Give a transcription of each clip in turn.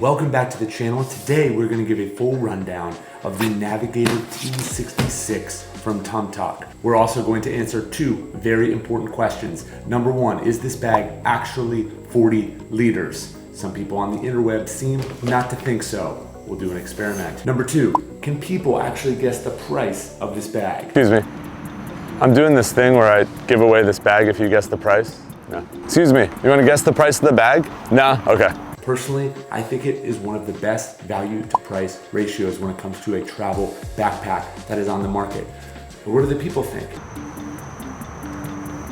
Welcome back to the channel. Today we're going to give a full rundown of the Navigator-T66 from Tomtoc. We're also going to answer two very important questions. Number one, is this bag actually 40 liters? Some people on the interweb seem not to think so. We'll do an experiment. Number two, can people actually guess the price of this bag? Excuse me. I'm doing this thing where I give away this bag if you guess the price. No. Excuse me, you want to guess the price of the bag? No? Okay. Personally, I think it is one of the best value to price ratios when it comes to a travel backpack that is on the market. But what do the people think?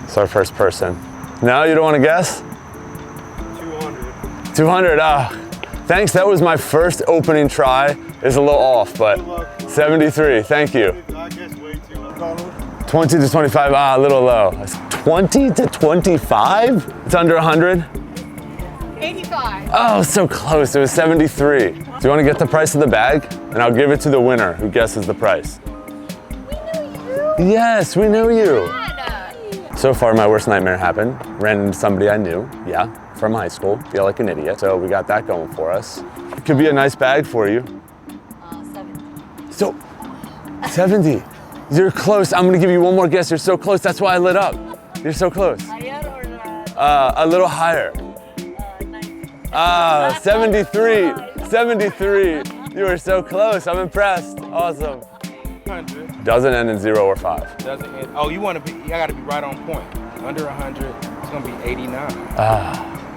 It's our first person. No, you don't want to guess? 200. 200, thanks, that was my first opening try. It's a little off, but 73, thank you. I guess way too low. 20 to 25, a little low. 20 to 25? It's under 100? 85. Oh, so close, it was 73. Do you want to get the price of the bag? And I'll give it to the winner who guesses the price. We knew you. Yes, we knew you. Anna. So far, my worst nightmare happened. Ran into somebody I knew, from high school. Feel like an idiot. So we got that going for us. It could be a nice bag for you. 70. So, 70. You're close. I'm gonna give you one more guess. You're so close. That's why I lit up. You're so close. Higher or A little higher. 90? 73. 73. You were so close. I'm impressed. Awesome. 100. Doesn't end in 0 or 5. Doesn't end. Oh, you want to be? I got to be right on point. Under 100, it's gonna be 89.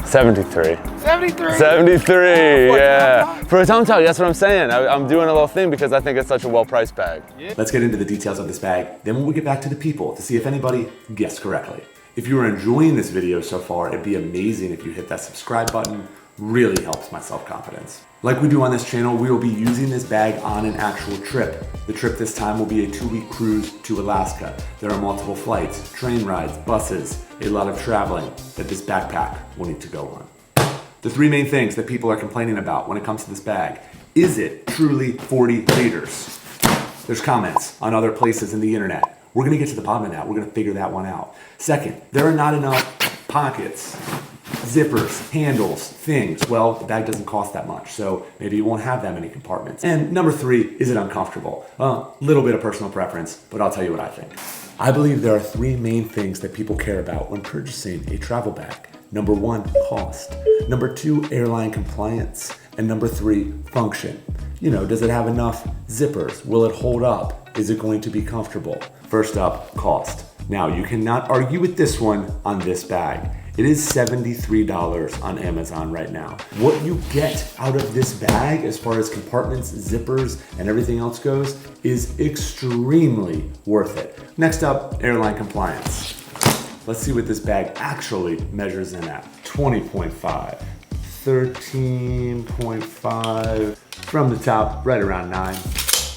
73. 73. 73. For a Yeah. Tomtoc? For a Tomtoc, that's what I'm saying. I'm doing a little thing because I think it's such a well-priced bag. Yeah. Let's get into the details of this bag. Then we'll get back to the people to see if anybody guessed correctly. If you are enjoying this video so far, it'd be amazing if you hit that subscribe button. Really helps my self-confidence. Like we do on this channel, we will be using this bag on an actual trip. The trip this time will be a 2-week cruise to Alaska. There are multiple flights, train rides, buses, a lot of traveling that this backpack will need to go on. The three main things that people are complaining about when it comes to this bag. Is it truly 40 liters? There's comments on other places in the internet. We're gonna get to the bottom of that. We're gonna figure that one out. Second, there are not enough pockets, zippers, handles, things. Well, the bag doesn't cost that much, so maybe you won't have that many compartments. And number three, is it uncomfortable? Little bit of personal preference, but I'll tell you what I think. I believe there are three main things that people care about when purchasing a travel bag. Number one, cost. Number two, airline compliance. And number three, function. Does it have enough zippers? Will it hold up? Is it going to be comfortable? First up, cost. Now, you cannot argue with this one on this bag. It is $73 on Amazon right now. What you get out of this bag as far as compartments, zippers, and everything else goes is extremely worth it. Next up, airline compliance. Let's see what this bag actually measures in at. 20.5, 13.5, from the top, right around 9.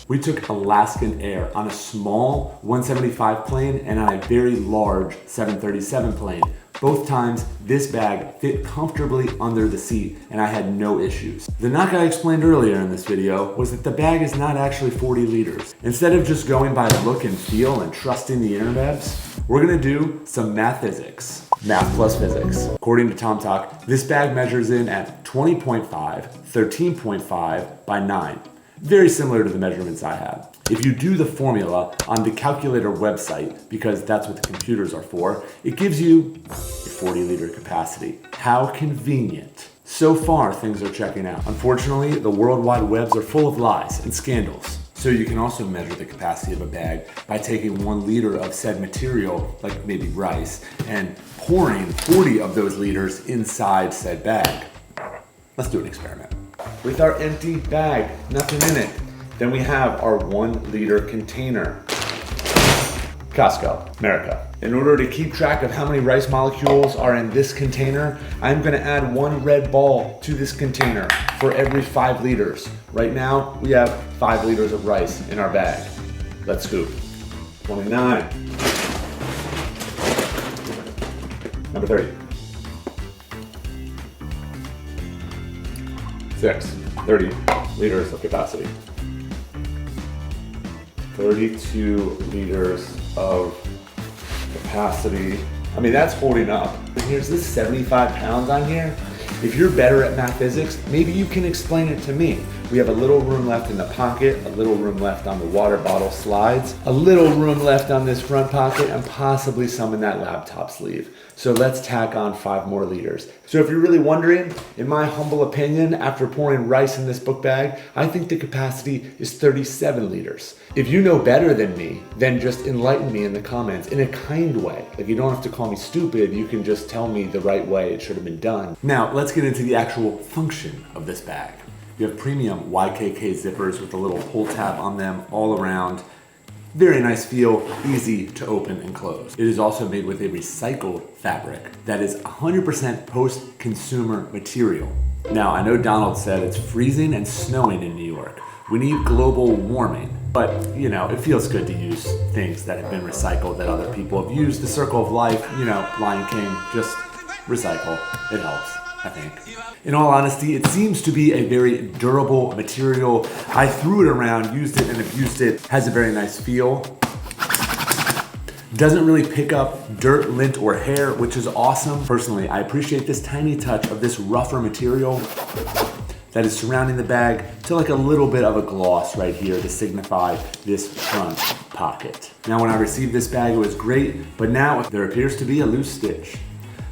We took Alaskan Air on a small 175 plane and on a very large 737 plane. Both times, this bag fit comfortably under the seat and I had no issues. The knock I explained earlier in this video was that the bag is not actually 40 liters. Instead of just going by look and feel and trusting the interwebs, we're gonna do some math physics. Math plus physics. According to Tomtoc, this bag measures in at 20.5, 13.5 by 9. Very similar to the measurements I had. If you do the formula on the calculator website, because that's what the computers are for, it gives you a 40-liter capacity. How convenient. So far, things are checking out. Unfortunately, the World Wide Webs are full of lies and scandals. So you can also measure the capacity of a bag by taking 1 liter of said material, like maybe rice, and pouring 40 of those liters inside said bag. Let's do an experiment. With our empty bag, nothing in it. Then we have our 1 liter container. Costco, America. In order to keep track of how many rice molecules are in this container, I'm gonna add 1 red ball to this container for every 5 liters. Right now, we have 5 liters of rice in our bag. Let's scoop. 29. Number 30. 30 liters of capacity. 32 liters of capacity. I mean, that's holding up. And here's this 75 pounds on here. If you're better at math physics, maybe you can explain it to me. We have a little room left in the pocket, a little room left on the water bottle slides, a little room left on this front pocket, and possibly some in that laptop sleeve. So let's tack on 5 more liters. So if you're really wondering, in my humble opinion, after pouring rice in this book bag, I think the capacity is 37 liters. If you know better than me, then just enlighten me in the comments in a kind way. Like, you don't have to call me stupid, you can just tell me the right way it should have been done. Now, let's get into the actual function of this bag. You have premium YKK zippers with a little pull tab on them all around. Very nice feel, easy to open and close. It is also made with a recycled fabric that is 100% post-consumer material. Now, I know Donald said it's freezing and snowing in New York. We need global warming, but you know, it feels good to use things that have been recycled that other people have used. The circle of life, you know, Lion King, just recycle. It helps, I think. In all honesty, it seems to be a very durable material. I threw it around, used it and abused it. Has a very nice feel. Doesn't really pick up dirt, lint, or hair, which is awesome. Personally, I appreciate this tiny touch of this rougher material that is surrounding the bag to like a little bit of a gloss right here to signify this front pocket. Now, when I received this bag, it was great, but now there appears to be a loose stitch.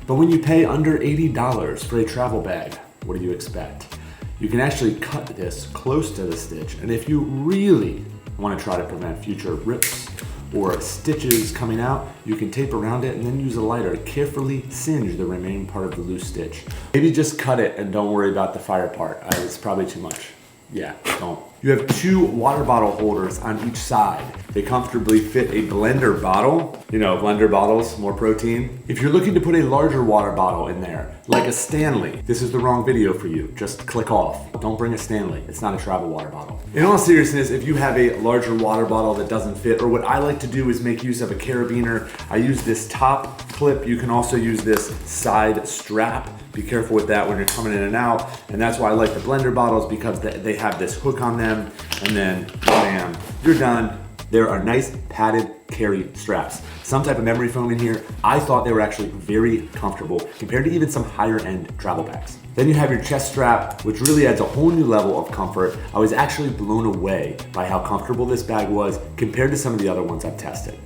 But when you pay under $80 for a travel bag, what do you expect? You can actually cut this close to the stitch, and if you really want to try to prevent future rips or stitches coming out, you can tape around it and then use a lighter to carefully singe the remaining part of the loose stitch. Maybe just cut it and don't worry about the fire part. It's probably too much. Yeah, don't. You have 2 water bottle holders on each side. They comfortably fit a blender bottle. You know, blender bottles, more protein. If you're looking to put a larger water bottle in there, like a Stanley, this is the wrong video for you. Just click off. Don't bring a Stanley. It's not a travel water bottle. In all seriousness, if you have a larger water bottle that doesn't fit, or what I like to do is make use of a carabiner, I use this top clip. You can also use this side strap. Be careful with that when you're coming in and out. And that's why I like the blender bottles, because they have this hook on them, and then bam, you're done. There are nice padded carry straps. Some type of memory foam in here. I thought they were actually very comfortable compared to even some higher end travel bags. Then you have your chest strap, which really adds a whole new level of comfort. I was actually blown away by how comfortable this bag was compared to some of the other ones I've tested.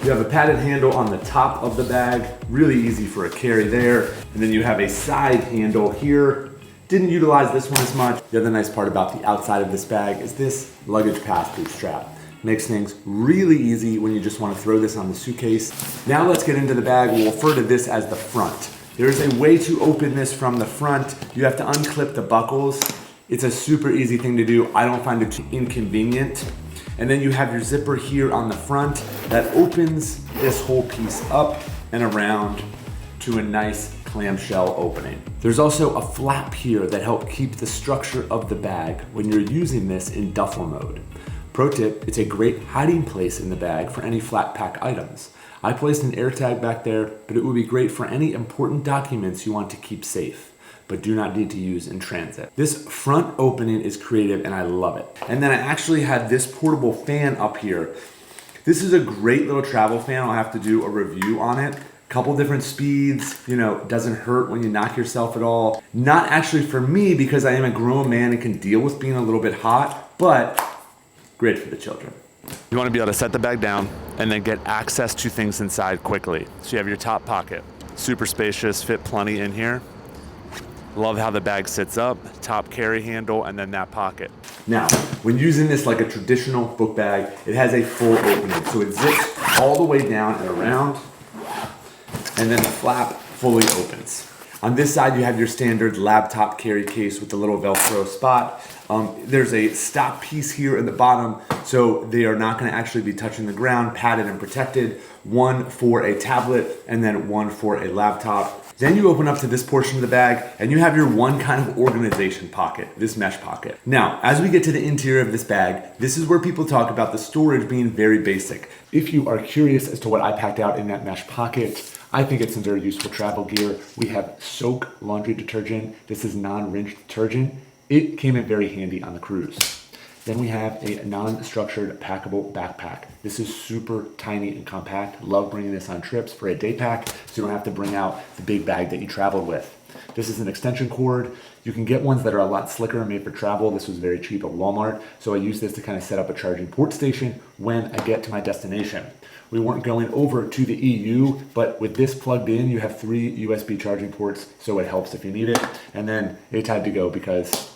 You have a padded handle on the top of the bag, really easy for a carry there. And then you have a side handle here. Didn't utilize this one as much. The other nice part about the outside of this bag is this luggage pass-through strap. Makes things really easy when you just want to throw this on the suitcase. Now let's get into the bag. We'll refer to this as the front. There's a way to open this from the front. You have to unclip the buckles. It's a super easy thing to do. I don't find it too inconvenient. And then you have your zipper here on the front that opens this whole piece up and around to a nice clamshell opening. There's also a flap here that helps keep the structure of the bag when you're using this in duffel mode. Pro tip, it's a great hiding place in the bag for any flat pack items. I placed an air tag back there, but it would be great for any important documents you want to keep safe, but do not need to use in transit. This front opening is creative and I love it. And then I actually have this portable fan up here. This is a great little travel fan. I'll have to do a review on it. Couple different speeds, you know, doesn't hurt when you knock yourself at all. Not actually for me because I am a grown man and can deal with being a little bit hot, but great for the children. You want to be able to set the bag down and then get access to things inside quickly. So you have your top pocket, super spacious, fit plenty in here. Love how the bag sits up, top carry handle, and then that pocket. Now, when using this like a traditional book bag, it has a full opening. So it zips all the way down and around, and then the flap fully opens. On this side, you have your standard laptop carry case with the little Velcro spot. There's a stop piece here at the bottom, so they are not gonna actually be touching the ground, padded and protected. One for a tablet, and then one for a laptop. Then you open up to this portion of the bag, and you have your one kind of organization pocket, this mesh pocket. Now, as we get to the interior of this bag, this is where people talk about the storage being very basic. If you are curious as to what I packed out in that mesh pocket, I think it's some very useful travel gear. We have Soak laundry detergent. This is non-rinse detergent. It came in very handy on the cruise. Then we have a non-structured packable backpack. This is super tiny and compact. Love bringing this on trips for a day pack so you don't have to bring out the big bag that you traveled with. This is an extension cord. You can get ones that are a lot slicker and made for travel. This was very cheap at Walmart. So I use this to kind of set up a charging port station when I get to my destination. We weren't going over to the EU, but with this plugged in, you have 3 USB charging ports, so it helps if you need it. And then a type to go because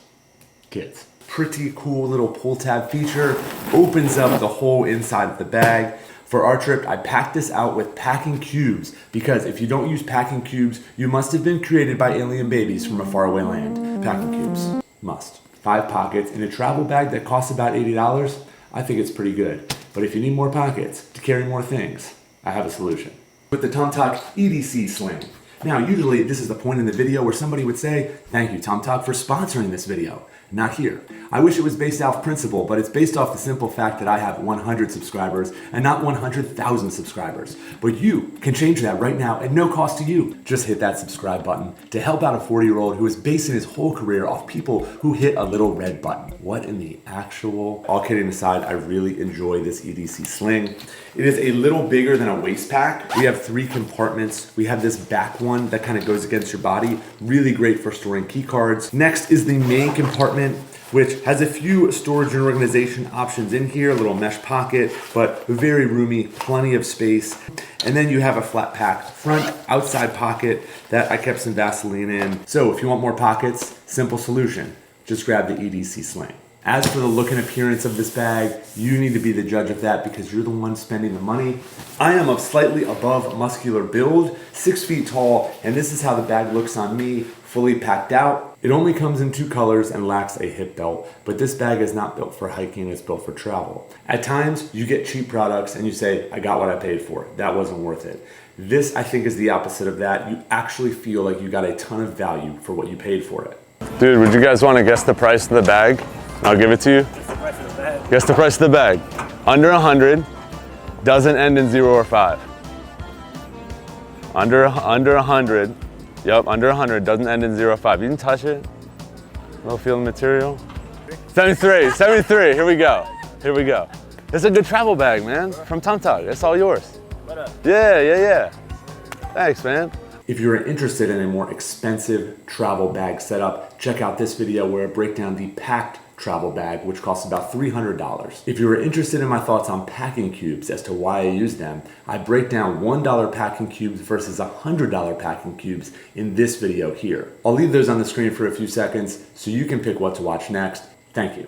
kids. Pretty cool little pull tab feature. Opens up the whole inside of the bag. For our trip, I packed this out with packing cubes because if you don't use packing cubes, you must have been created by alien babies from a faraway land. Packing cubes, must. 5 pockets in a travel bag that costs about $80. I think it's pretty good. But if you need more pockets to carry more things, I have a solution. With the Tomtoc EDC sling. Now, usually this is the point in the video where somebody would say, thank you Tomtoc for sponsoring this video. Not here. I wish it was based off principle, but it's based off the simple fact that I have 100 subscribers and not 100,000 subscribers. But you can change that right now at no cost to you. Just hit that subscribe button to help out a 40-year-old who is basing his whole career off people who hit a little red button. What in the actual? All kidding aside, I really enjoy this EDC sling. It is a little bigger than a waist pack. We have 3 compartments. We have this back one that kind of goes against your body. Really great for storing key cards. Next is the main compartment, which has a few storage and organization options in here, a little mesh pocket, but very roomy, plenty of space. And then you have a flat pack front, outside pocket that I kept some Vaseline in. So if you want more pockets, simple solution, just grab the EDC sling. As for the look and appearance of this bag, you need to be the judge of that because you're the one spending the money. I am of slightly above muscular build, 6 feet tall, and this is how the bag looks on me, fully packed out. It only comes in 2 colors and lacks a hip belt, but this bag is not built for hiking, it's built for travel. At times, you get cheap products and you say, I got what I paid for. That wasn't worth it. This, I think, is the opposite of that. You actually feel like you got a ton of value for what you paid for it. Dude, would you guys want to guess the price of the bag? I'll give it to you. What's the price of the bag? Guess the price of the bag. Under 100, doesn't end in 0 or 5. Under 100, yep, under 100, doesn't end in 0 or 5. You can touch it. No feeling material. 73, 73, here we go. Here we go. It's a good travel bag, man, from Tomtoc. It's all yours. Yeah. Thanks, man. If you're interested in a more expensive travel bag setup, check out this video where I break down the packed travel bag, which costs about $300. If you are interested in my thoughts on packing cubes as to why I use them, I break down $1 packing cubes versus $100 packing cubes in this video here. I'll leave those on the screen for a few seconds so you can pick what to watch next. Thank you.